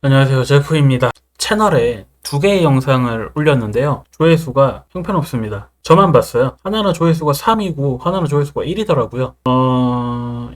안녕하세요, 제프입니다. 채널에 두 개의 영상을 올렸는데요. 조회수가 형편없습니다. 저만 봤어요. 하나는 조회수가 3이고 하나는 조회수가 1이더라고요.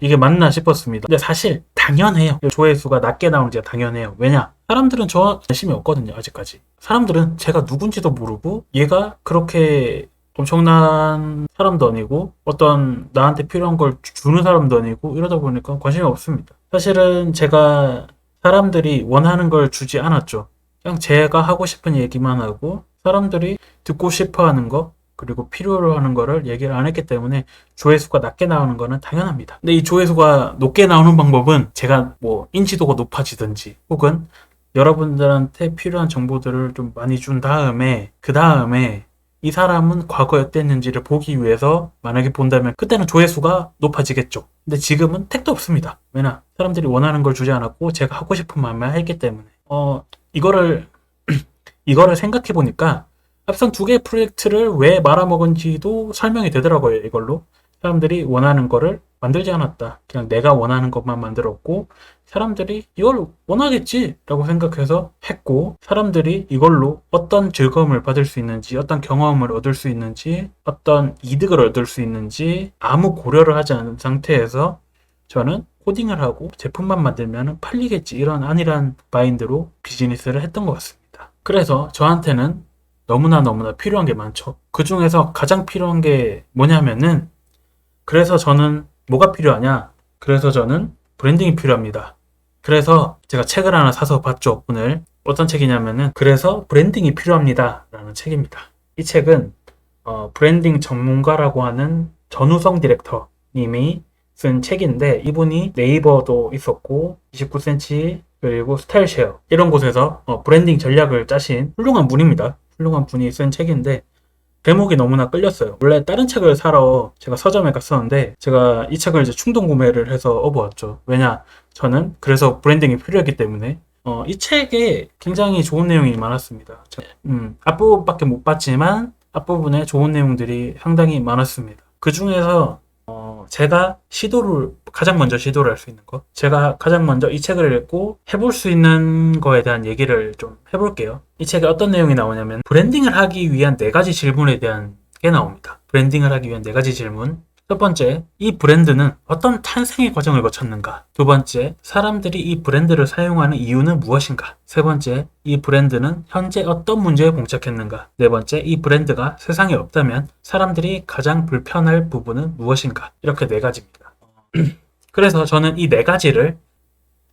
이게 맞나 싶었습니다. 근데 사실 당연해요. 조회수가 낮게 나오는지가 당연해요. 왜냐? 사람들은 저 관심이 없거든요, 아직까지. 사람들은 제가 누군지도 모르고 얘가 그렇게 엄청난 사람도 아니고 어떤 나한테 필요한 걸 주는 사람도 아니고 이러다 보니까 관심이 없습니다. 사실은 제가 사람들이 원하는 걸 주지 않았죠. 그냥 제가 하고 싶은 얘기만 하고 사람들이 듣고 싶어 하는 거 그리고 필요로 하는 거를 얘기를 안 했기 때문에 조회수가 낮게 나오는 거는 당연합니다. 근데 이 조회수가 높게 나오는 방법은 제가 뭐 인지도가 높아지든지 혹은 여러분들한테 필요한 정보들을 좀 많이 준 다음에 그 다음에 이 사람은 과거에 어땠는지를 보기 위해서 만약에 본다면 그때는 조회수가 높아지겠죠. 근데 지금은 택도 없습니다. 왜냐? 사람들이 원하는 걸 주지 않았고 제가 하고 싶은 말만 했기 때문에 이거를 이거를 생각해 보니까 앞선 두 개의 프로젝트를 왜 말아먹은지도 설명이 되더라고요. 이걸로 사람들이 원하는 거를 만들지 않았다. 그냥 내가 원하는 것만 만들었고 사람들이 이걸 원하겠지 라고 생각해서 했고 사람들이 이걸로 어떤 즐거움을 받을 수 있는지 어떤 경험을 얻을 수 있는지 어떤 이득을 얻을 수 있는지 아무 고려를 하지 않은 상태에서 저는 코딩을 하고 제품만 만들면 팔리겠지 이런 안일한 마인드로 비즈니스를 했던 것 같습니다. 그래서 저한테는 너무나 필요한 게 많죠. 그 중에서 가장 필요한 게 뭐냐면은 그래서 저는 뭐가 필요하냐? 그래서 저는 브랜딩이 필요합니다. 그래서 제가 책을 하나 사서 봤죠, 오늘. 어떤 책이냐면은 그래서 브랜딩이 필요합니다 라는 책입니다. 이 책은 브랜딩 전문가라고 하는 전우성 디렉터 님이 쓴 책인데 이분이 네이버도 있었고 29cm 그리고 스타일쉐어 이런 곳에서 브랜딩 전략을 짜신 훌륭한 분입니다. 훌륭한 분이 쓴 책인데 제목이 너무나 끌렸어요. 원래 다른 책을 사러 제가 서점에 갔었는데 제가 이 책을 이제 충동 구매를 해서 업어왔죠. 왜냐? 저는 그래서 브랜딩이 필요했기 때문에 이 책에 굉장히 좋은 내용이 많았습니다. 앞부분밖에 못 봤지만 앞부분에 좋은 내용들이 상당히 많았습니다. 그 중에서 제가 가장 먼저 시도를 할 수 있는 거. 제가 가장 먼저 이 책을 읽고 해볼 수 있는 거에 대한 얘기를 좀 해볼게요. 이 책에 어떤 내용이 나오냐면, 브랜딩을 하기 위한 4가지 질문에 대한 게 나옵니다. 브랜딩을 하기 위한 4가지 질문. 첫 번째, 이 브랜드는 어떤 탄생의 과정을 거쳤는가? 두 번째, 사람들이 이 브랜드를 사용하는 이유는 무엇인가? 세 번째, 이 브랜드는 현재 어떤 문제에 봉착했는가? 네 번째, 이 브랜드가 세상에 없다면 사람들이 가장 불편할 부분은 무엇인가? 이렇게 4가지입니다. 그래서 저는 이 4가지를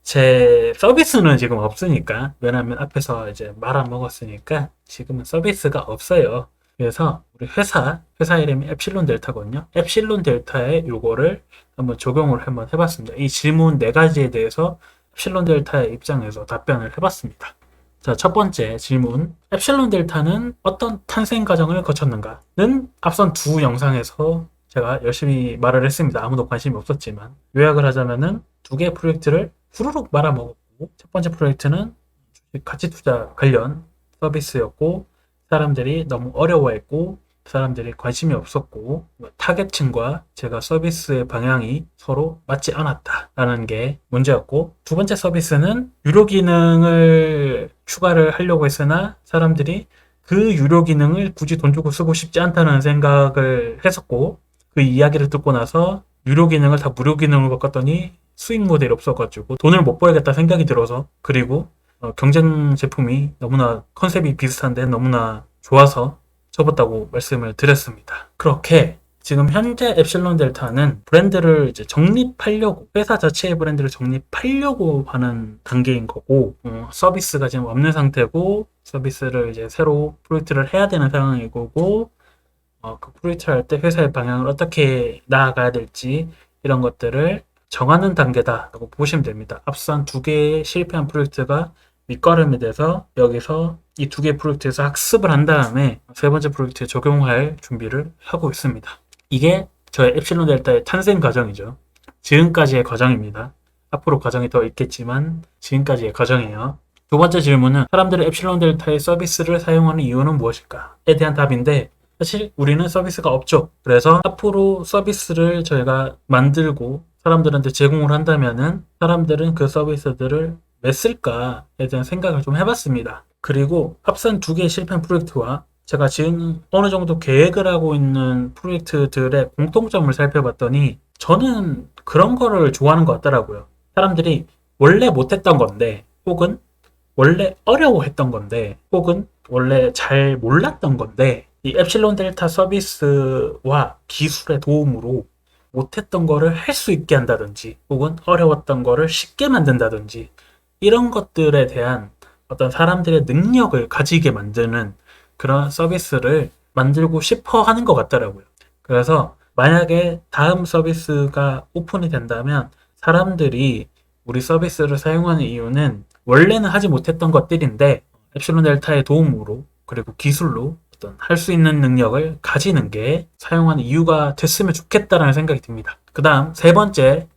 제 서비스는 지금 없으니까, 왜냐면 앞에서 이제 말아먹었으니까 지금은 서비스가 없어요. 그래서 우리 회사 이름이 엡실론 델타거든요. 엡실론 델타에 요거를 한번 적용을 한번 해봤습니다. 이 질문 4가지에 대해서 엡실론 델타의 입장에서 답변을 해봤습니다. 자, 첫 번째 질문. 엡실론 델타는 어떤 탄생 과정을 거쳤는가는 앞선 두 영상에서 제가 열심히 말을 했습니다. 아무도 관심이 없었지만. 요약을 하자면은 2개의 프로젝트를 후루룩 말아먹었고, 첫 번째 프로젝트는 가치 투자 관련 서비스였고, 사람들이 너무 어려워했고 사람들이 관심이 없었고 타겟층과 제가 서비스의 방향이 서로 맞지 않았다라는 게 문제였고, 두 번째 서비스는 유료 기능을 추가를 하려고 했으나 사람들이 그 유료 기능을 굳이 돈 주고 쓰고 싶지 않다는 생각을 했었고, 그 이야기를 듣고 나서 유료 기능을 다 무료 기능으로 바꿨더니 수익 모델이 없어가지고 돈을 못 벌겠다 생각이 들어서, 그리고 경쟁 제품이 너무나 컨셉이 비슷한데 너무나 좋아서 접었다고 말씀을 드렸습니다. 그렇게 지금 현재 엡실론 델타는 브랜드를 이제 정립하려고, 회사 자체의 브랜드를 정립하려고 하는 단계인 거고, 서비스가 지금 없는 상태고 서비스를 이제 새로 프로젝트를 해야 되는 상황인 거고, 그 프로젝트를 할 때 회사의 방향을 어떻게 나아가야 될지 이런 것들을 정하는 단계다라고 보시면 됩니다. 앞선 2개의 실패한 프로젝트가 밑거름이 돼서 여기서 이 2개 프로젝트에서 학습을 한 다음에 세 번째 프로젝트에 적용할 준비를 하고 있습니다. 이게 저의 엡실론 델타의 탄생 과정이죠. 지금까지의 과정입니다. 앞으로 과정이 더 있겠지만 지금까지의 과정이에요. 두 번째 질문은 사람들이 엡실론 델타의 서비스를 사용하는 이유는 무엇일까에 대한 답인데, 사실 우리는 서비스가 없죠. 그래서 앞으로 서비스를 저희가 만들고 사람들한테 제공을 한다면은 사람들은 그 서비스들을 왜 쓸까에 대한 생각을 좀 해봤습니다. 그리고 앞선 두 개의 실패한 프로젝트와 제가 지금 어느 정도 계획을 하고 있는 프로젝트들의 공통점을 살펴봤더니 저는 그런 거를 좋아하는 것 같더라고요. 사람들이 원래 못했던 건데, 혹은 원래 어려워했던 건데, 혹은 원래 잘 몰랐던 건데, 이 엡실론 델타 서비스와 기술의 도움으로 못했던 거를 할 수 있게 한다든지, 혹은 어려웠던 거를 쉽게 만든다든지, 이런 것들에 대한 어떤 사람들의 능력을 가지게 만드는 그런 서비스를 만들고 싶어 하는 것 같더라고요. 그래서 만약에 다음 서비스가 오픈이 된다면 사람들이 우리 서비스를 사용하는 이유는 원래는 하지 못했던 것들인데 엡실론 델타의 도움으로 그리고 기술로 어떤 할 수 있는 능력을 가지는 게 사용하는 이유가 됐으면 좋겠다라는 생각이 듭니다. 그 다음 세 번째,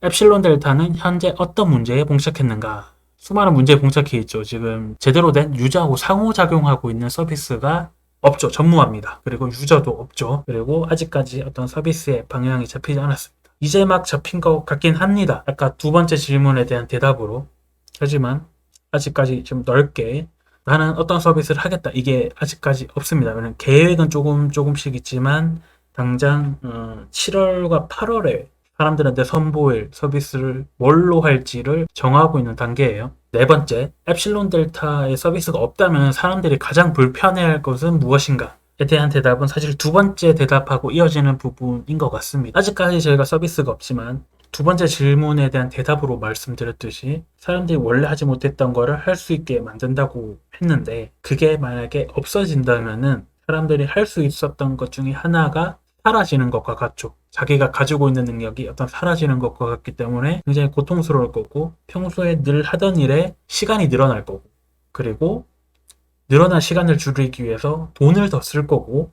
엡실론 델타는 현재 어떤 문제에 봉착했는가? 수많은 문제에 봉착해 있죠. 지금 제대로 된 유저하고 상호작용하고 있는 서비스가 없죠. 전무합니다. 그리고 유저도 없죠. 그리고 아직까지 어떤 서비스의 방향이 잡히지 않았습니다. 이제 막 잡힌 것 같긴 합니다. 아까 두 번째 질문에 대한 대답으로. 하지만 아직까지 좀 넓게 나는 어떤 서비스를 하겠다. 이게 아직까지 없습니다. 왜냐면 계획은 조금씩 있지만 당장 7월과 8월에 사람들한테 선보일 서비스를 뭘로 할지를 정하고 있는 단계예요. 네 번째, 엡실론 델타의 서비스가 없다면 사람들이 가장 불편해할 것은 무엇인가? 에 대한 대답은 사실 두 번째 대답하고 이어지는 부분인 것 같습니다. 아직까지 저희가 서비스가 없지만 두 번째 질문에 대한 대답으로 말씀드렸듯이 사람들이 원래 하지 못했던 거를 할 수 있게 만든다고 했는데 그게 만약에 없어진다면은 사람들이 할 수 있었던 것 중에 하나가 사라지는 것과 같죠. 자기가 가지고 있는 능력이 어떤 사라지는 것과 같기 때문에 굉장히 고통스러울 거고 평소에 늘 하던 일에 시간이 늘어날 거고 그리고 늘어난 시간을 줄이기 위해서 돈을 더 쓸 거고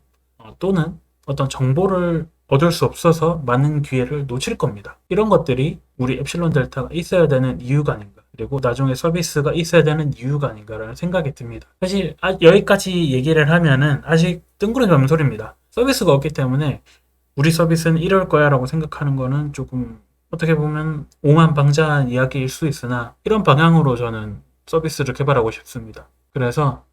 또는 어떤 정보를 얻을 수 없어서 많은 기회를 놓칠 겁니다. 이런 것들이 우리 엡실론 델타가 있어야 되는 이유가 아닌가 그리고 나중에 서비스가 있어야 되는 이유가 아닌가라는 생각이 듭니다. 사실 여기까지 얘기를 하면은 아직 뜬구름 잡는 소리입니다. 서비스가 없기 때문에 우리 서비스는 이럴 거야 라고 생각하는 거는 조금 어떻게 보면 오만방자한 이야기일 수 있으나 이런 방향으로 저는 서비스를 개발하고 싶습니다. 그래서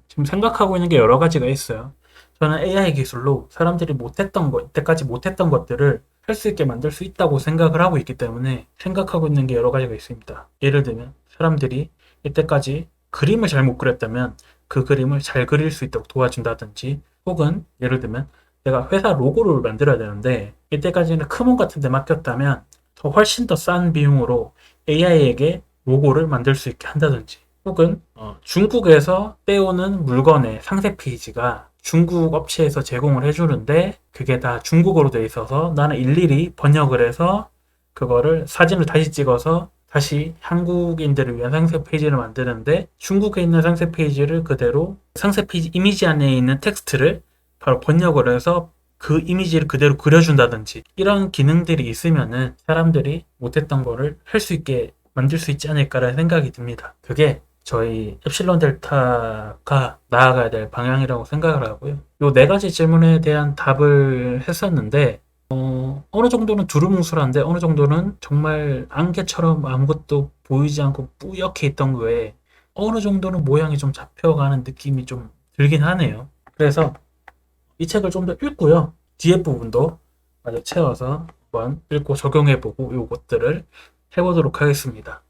지금 생각하고 있는 게 여러 가지가 있어요. 저는 AI 기술로 사람들이 못했던 것, 이때까지 못했던 것들을 할 수 있게 만들 수 있다고 생각을 하고 있기 때문에 생각하고 있는 게 여러 가지가 있습니다. 예를 들면 사람들이 이때까지 그림을 잘못 그렸다면 그 그림을 잘 그릴 수 있도록 도와준다든지 혹은 예를 들면 내가 회사 로고를 만들어야 되는데 이때까지는 크몬 같은 데 맡겼다면 더 훨씬 더 싼 비용으로 AI에게 로고를 만들 수 있게 한다든지 혹은 중국에서 떼오는 물건의 상세 페이지가 중국 업체에서 제공을 해주는데 그게 다 중국어로 돼 있어서 나는 일일이 번역을 해서 그거를 사진을 다시 찍어서 다시 한국인들을 위한 상세 페이지를 만드는데 중국에 있는 상세 페이지를 그대로 상세 페이지 이미지 안에 있는 텍스트를 바로 번역을 해서 그 이미지를 그대로 그려준다든지 이런 기능들이 있으면은 사람들이 못했던 거를 할 수 있게 만들 수 있지 않을까라는 생각이 듭니다. 그게 저희 엡실론 델타가 나아가야 될 방향이라고 생각을 하고요. 요 네 가지 질문에 대한 답을 했었는데 어느 정도는 두루뭉술한데 어느 정도는 정말 안개처럼 아무것도 보이지 않고 뿌옇게 있던 거에 어느 정도는 모양이 좀 잡혀가는 느낌이 좀 들긴 하네요. 그래서 이 책을 좀 더 읽고요. 뒤에 부분도 마저 채워서 한번 읽고 적용해보고 요것들을 해보도록 하겠습니다.